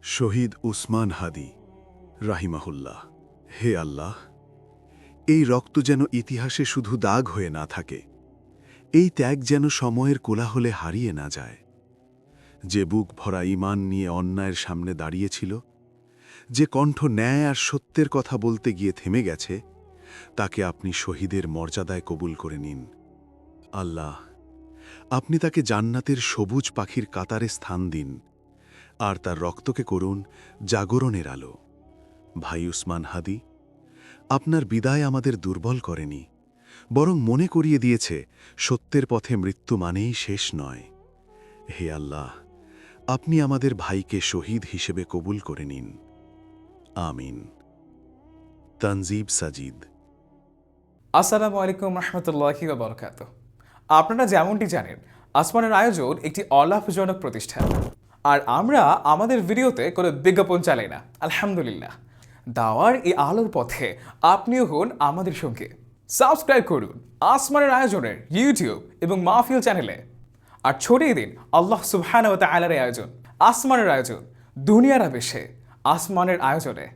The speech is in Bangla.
শহীদ উসমান হাদি রাহিমাহুল্লাহ। হে আল্লাহ, এই রক্ত যেন ইতিহাসে শুধু দাগ হয়ে না থাকে, এই ত্যাগ যেন সময়ের কোলাহলে হারিয়ে না যায়। যে বুক ভরা ঈমান নিয়ে অন্যায়ের সামনে দাঁড়িয়েছিল, যে কণ্ঠ ন্যায় আর সত্যের কথা বলতে গিয়ে থেমে গেছে, তাকে আপনি শহীদের মর্যাদায় কবুল করে নিন। আল্লাহ, আপনি তাকে জান্নাতের সবুজ পাখির কাতারে স্থান দিন, আর তার রক্তকে করুন জাগরণের আলো। ভাই উসমান হাদি, আপনার বিদায় আমাদের দুর্বল করেনি, বরং মনে করিয়ে দিয়েছে সত্যের পথে মৃত্যু মানেই শেষ নয়। হে আল্লাহ, আপনি আমাদের ভাইকে শহীদ হিসেবে কবুল করে নিন। আমিন। তানজিব সাজিদ। আসসালামু আলাইকুম রহমতুল্লাহি ওয়া বারাকাতুহু। আপনারা যেমনটি জানেন, আসমানের আয়োজন একটি অলাভজনক প্রতিষ্ঠান, আর আমরা আমাদের ভিডিওতে কোনো বিজ্ঞাপন চালাই না। আলহামদুলিল্লাহ, দাওয়ার এই আলোর পথে আপনিও হন আমাদের সঙ্গে। সাবস্ক্রাইব করুন আসমানের আয়োজনের ইউটিউব এবং মাহফিল চ্যানেলে, আর ছড়িয়ে দিন আল্লাহ সুবহানাহু ওয়া তাআলার আয়োজন, আসমানের আয়োজন, দুনিয়ার আবেশে আসমানের আয়োজনে।